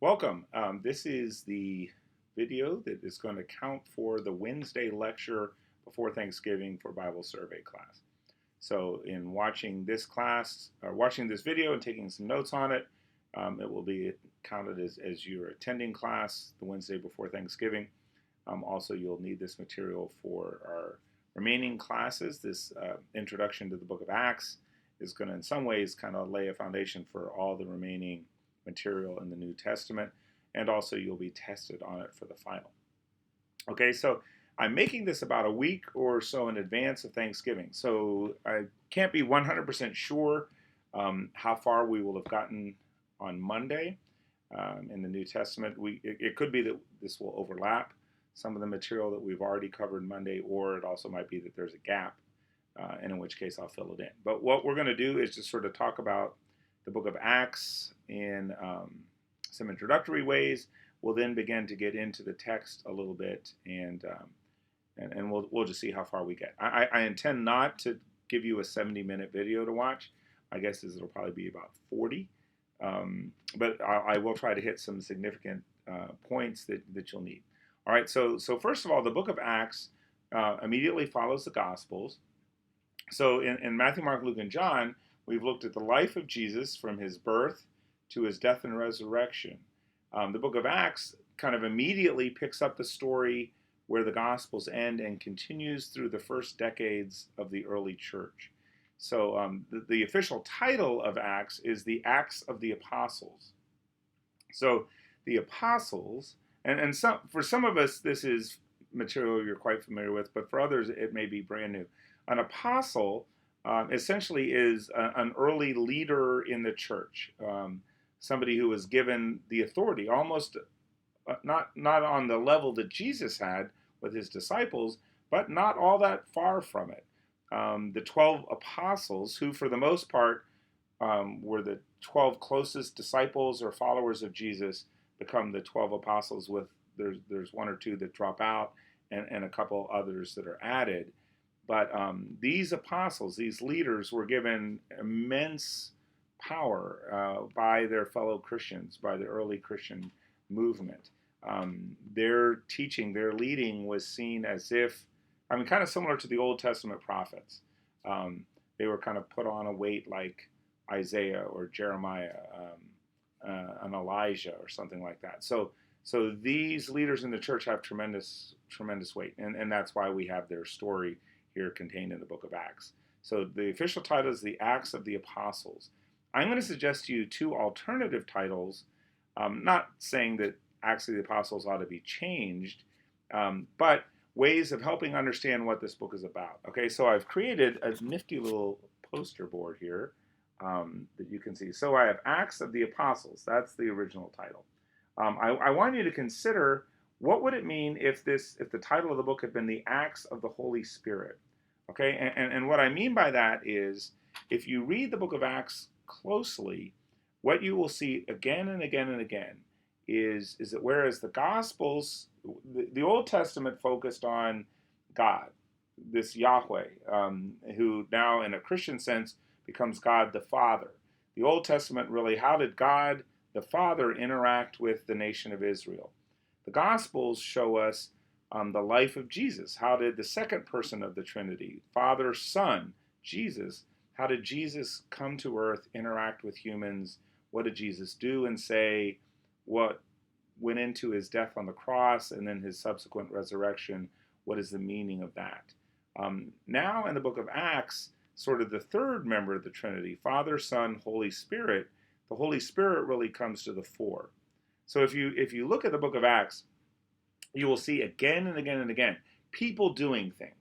Welcome. This is the video that is going to count for the Wednesday lecture before Thanksgiving for Bible survey class. So in watching this class, or watching this video and taking some notes on it, it will be counted as you're attending class the Wednesday before Thanksgiving. Also, you'll need this material for our remaining classes. This introduction to the book of Acts is going to, in some ways, kind of lay a foundation for all the remaining material in the New Testament, and also you'll be tested on it for the final. Okay, so I'm making this about a week or so in advance of Thanksgiving, so I can't be 100% sure how far we will have gotten on Monday in the New Testament. It could be that this will overlap some of the material that we've already covered Monday, or it also might be that there's a gap, and in which case I'll fill it in. But what we're going to do is just sort of talk about the book of Acts in some introductory ways. We'll then begin to get into the text a little bit, and we'll just see how far we get. I intend not to give you a 70-minute video to watch. My guess is it'll probably be about 40, but I will try to hit some significant points that you'll need. All right, so first of all, the book of Acts immediately follows the Gospels. So in Matthew, Mark, Luke, and John, we've looked at the life of Jesus from his birth to his death and resurrection. The book of Acts kind of immediately picks up the story where the Gospels end and continues through the first decades of the early church. So the official title of Acts is the Acts of the Apostles. So the Apostles, and for some of us, this is material you're quite familiar with, but for others, it may be brand new. An apostle essentially is an early leader in the church, somebody who was given the authority, almost not on the level that Jesus had with his disciples, but not all that far from it. The 12 apostles, who for the most part were the 12 closest disciples or followers of Jesus, become the 12 apostles. With there's one or two that drop out, and a couple others that are added. But these apostles, these leaders, were given immense power by their fellow Christians, by the early Christian movement. Their teaching, their leading was seen as if, kind of similar to the Old Testament prophets. They were kind of put on a weight like Isaiah or Jeremiah, an Elijah or something like that. So these leaders in the church have tremendous weight, and that's why we have their story here contained in the book of Acts. So the official title is the Acts of the Apostles. I'm going to suggest to you two alternative titles, not saying that Acts of the Apostles ought to be changed, but ways of helping understand what this book is about. Okay, so I've created a nifty little poster board here that you can see. So I have Acts of the Apostles. That's the original title. I want you to consider, what would it mean if the title of the book had been the Acts of the Holy Spirit? Okay, and what I mean by that is, if you read the book of Acts closely, what you will see again and again and again is that whereas the Gospels, the Old Testament focused on God, this Yahweh, who now in a Christian sense becomes God the Father. The Old Testament really, how did God the Father interact with the nation of Israel? The Gospels show us the life of Jesus. How did the second person of the Trinity, Father, Son, Jesus, how did Jesus come to earth, interact with humans? What did Jesus do and say? What went into his death on the cross and then his subsequent resurrection? What is the meaning of that? Now in the book of Acts, sort of the third member of the Trinity, Father, Son, Holy Spirit, the Holy Spirit really comes to the fore. So if you look at the book of Acts, you will see again and again and again people doing things.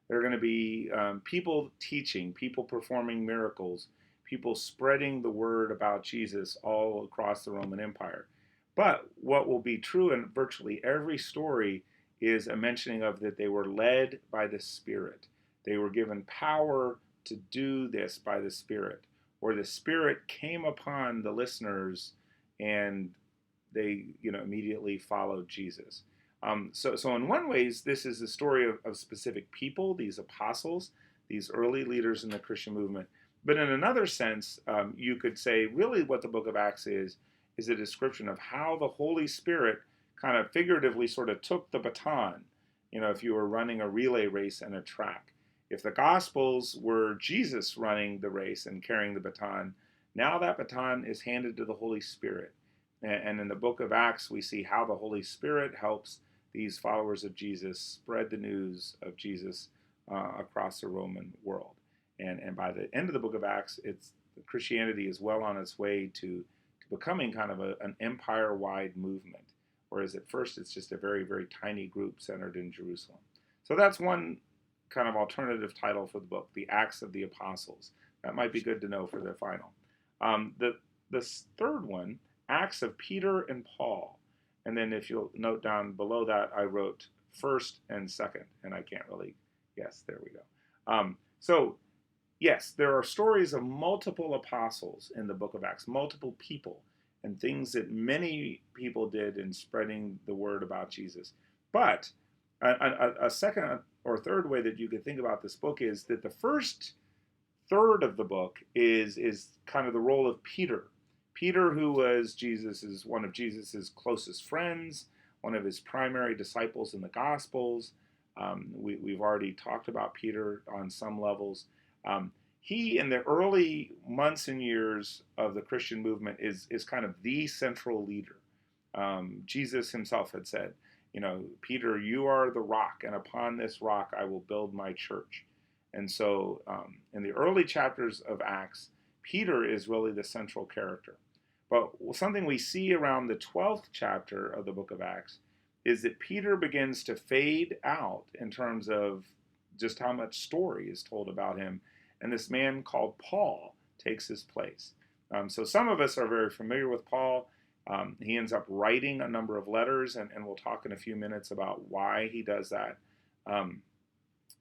There are going to be people teaching, people performing miracles, people spreading the word about Jesus all across the Roman Empire. But what will be true in virtually every story is a mentioning of that they were led by the Spirit. They were given power to do this by the Spirit, or the Spirit came upon the listeners and they immediately followed Jesus. So in one ways, this is the story of specific people, these apostles, these early leaders in the Christian movement. But in another sense, you could say really what the book of Acts is is a description of how the Holy Spirit kind of figuratively sort of took the baton. If you were running a relay race in a track. If the Gospels were Jesus running the race and carrying the baton, now that baton is handed to the Holy Spirit. And in the book of Acts, we see how the Holy Spirit helps these followers of Jesus spread the news of Jesus across the Roman world. And by the end of the book of Acts, Christianity is well on its way to becoming kind of an empire-wide movement. Whereas at first it's just a very, very tiny group centered in Jerusalem. So that's one kind of alternative title for the book, The Acts of the Apostles. That might be good to know for the final. The third one, Acts of Peter and Paul. And then if you'll note down below that, I wrote first and second, and I can't really, yes, there we go. So yes, there are stories of multiple apostles in the book of Acts, multiple people, and things that many people did in spreading the word about Jesus. But a second or third way that you could think about this book is that the first third of the book is kind of the role of Peter. Peter, who was one of Jesus's closest friends, one of his primary disciples in the Gospels. We've already talked about Peter on some levels. He, in the early months and years of the Christian movement, is kind of the central leader. Jesus himself had said, Peter, you are the rock, and upon this rock I will build my church. And so in the early chapters of Acts, Peter is really the central character. But something we see around the 12th chapter of the book of Acts is that Peter begins to fade out in terms of just how much story is told about him. And this man called Paul takes his place. So some of us are very familiar with Paul. He ends up writing a number of letters, and we'll talk in a few minutes about why he does that.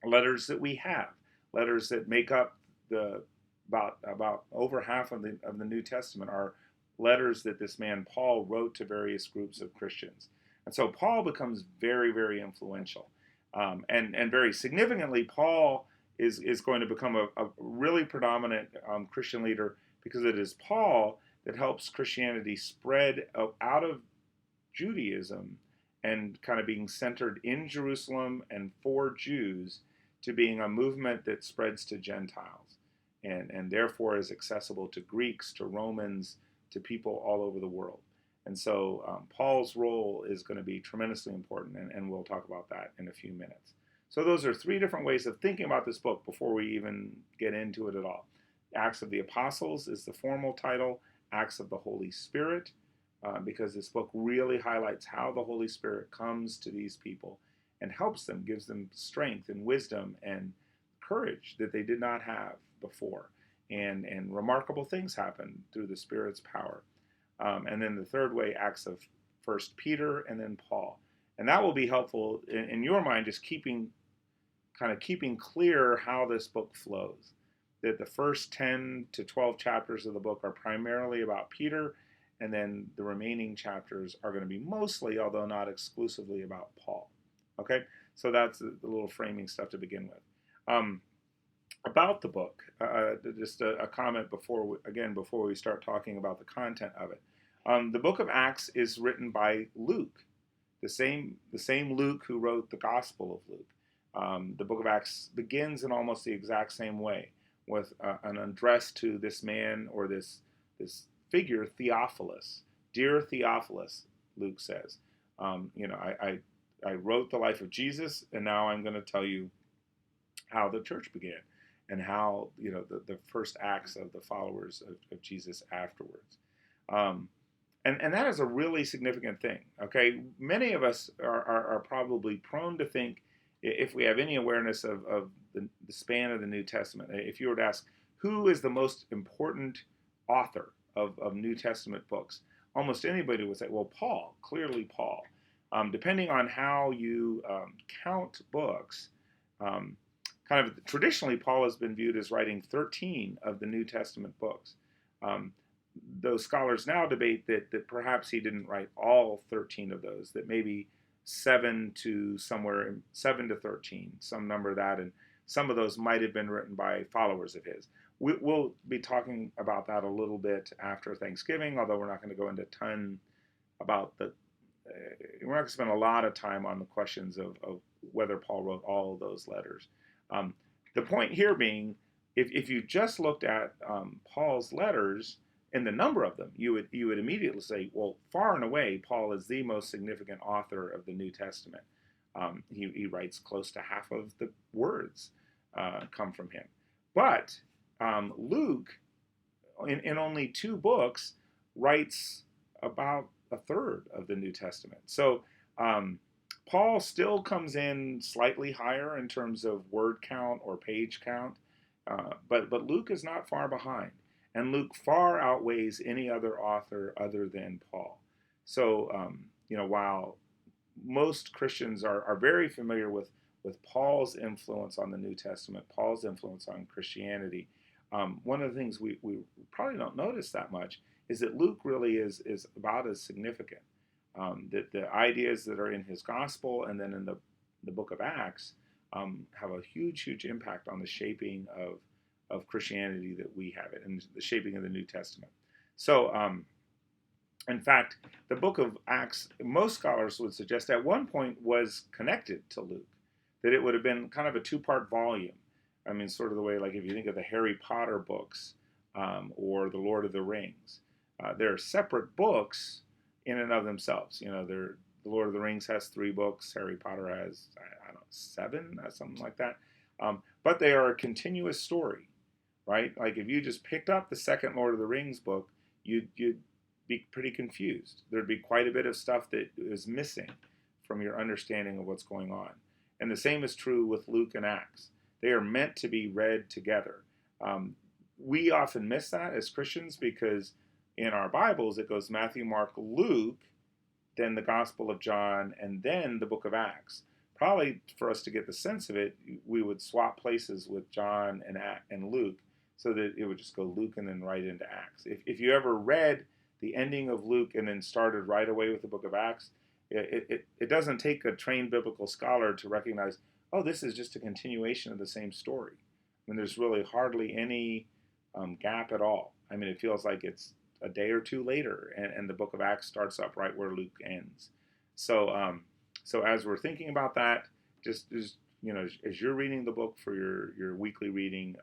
Letters that we have, letters that make up about over half of the New Testament are letters that this man Paul wrote to various groups of Christians. And so Paul becomes very, very influential. And very significantly, Paul is going to become a really predominant Christian leader, because it is Paul that helps Christianity spread out of Judaism and kind of being centered in Jerusalem and for Jews to being a movement that spreads to Gentiles and therefore is accessible to Greeks, to Romans, to people all over the world. And so Paul's role is going to be tremendously important, and we'll talk about that in a few minutes. So those are three different ways of thinking about this book before we even get into it at all. Acts of the Apostles is the formal title, Acts of the Holy Spirit, because this book really highlights how the Holy Spirit comes to these people and helps them, gives them strength and wisdom and courage that they did not have before. And remarkable things happen through the Spirit's power. And then the third way, Acts of first Peter and then Paul. And that will be helpful in your mind, just keeping clear how this book flows. That the first 10 to 12 chapters of the book are primarily about Peter, and then the remaining chapters are going to be mostly, although not exclusively, about Paul. Okay, so that's the little framing stuff to begin with. About the book, just a comment before we start talking about the content of it. The book of Acts is written by Luke, the same Luke who wrote the Gospel of Luke. The book of Acts begins in almost the exact same way, with an address to this man or this figure, Theophilus. Dear Theophilus, Luke says, I wrote the life of Jesus, and now I'm going to tell you how the church began and how the first acts of the followers of Jesus afterwards. And that is a really significant thing. Okay, many of us are probably prone to think, if we have any awareness of the span of the New Testament, if you were to ask who is the most important author of New Testament books, almost anybody would say, well, Paul, clearly Paul. Depending on how you count books, kind of traditionally, Paul has been viewed as writing 13 of the New Testament books. Those scholars now debate that perhaps he didn't write all 13 of those, that maybe 7 to 13, some number of that, and some of those might have been written by followers of his. we'll be talking about that a little bit after Thanksgiving, although we're not going to go into a ton about we're not going to spend a lot of time on the questions of whether Paul wrote all of those letters. Um, the point here being, if you just looked at Paul's letters and the number of them, you would immediately say, well, far and away, Paul is the most significant author of the New Testament. He writes close to half of the words come from him. But Luke, in only 2 books, writes about a third of the New Testament. So Paul still comes in slightly higher in terms of word count or page count, but Luke is not far behind, and Luke far outweighs any other author other than Paul. So while most Christians are very familiar with Paul's influence on the New Testament, Paul's influence on Christianity, one of the things we probably don't notice that much is that Luke really is about as significant. That the ideas that are in his gospel and then in the book of Acts have a huge impact on the shaping of Christianity that we have it, and the shaping of the New Testament. So, in fact, the book of Acts, most scholars would suggest at one point was connected to Luke, that it would have been kind of a 2-part volume. I mean, sort of the way, like if you think of the Harry Potter books or the Lord of the Rings, they're separate books in and of themselves. The Lord of the Rings has 3 books. Harry Potter has, I don't know, 7, something like that. But they are a continuous story, right? Like if you just picked up the second Lord of the Rings book, you'd be pretty confused. There'd be quite a bit of stuff that is missing from your understanding of what's going on. And the same is true with Luke and Acts. They are meant to be read together. We often miss that as Christians because in our Bibles it goes Matthew, Mark, Luke, then the Gospel of John, and then the book of Acts. Probably for us to get the sense of it, we would swap places with John and Luke so that it would just go Luke and then right into Acts. If you ever read the ending of Luke and then started right away with the book of Acts, it doesn't take a trained biblical scholar to recognize, oh, this is just a continuation of the same story. I mean, there's really hardly any gap at all. I mean, it feels like it's a day or 2 later, and the book of Acts starts up right where Luke ends. So, so as we're thinking about that, just as you're reading the book for your weekly reading,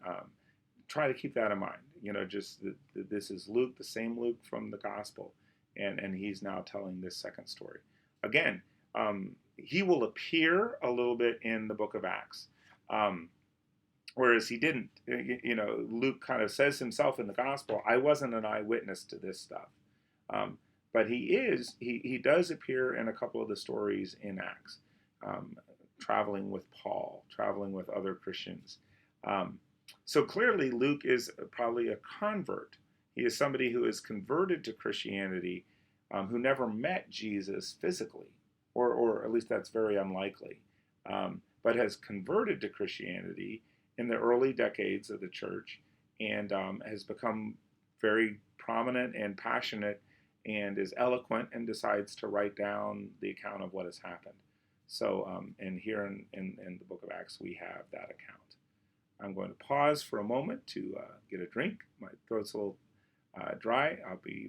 try to keep that in mind. Just that this is Luke, the same Luke from the Gospel, and he's now telling this second story. Again, he will appear a little bit in the book of Acts. Whereas he didn't, Luke kind of says himself in the gospel, I wasn't an eyewitness to this stuff. But he does appear in a couple of the stories in Acts, traveling with Paul, traveling with other Christians. So clearly Luke is probably a convert. He is somebody who is converted to Christianity, who never met Jesus physically, or at least that's very unlikely, but has converted to Christianity in the early decades of the church, and has become very prominent and passionate and is eloquent and decides to write down the account of what has happened. So, and here in the book of Acts, we have that account. I'm going to pause for a moment to get a drink. My throat's a little dry. I'll be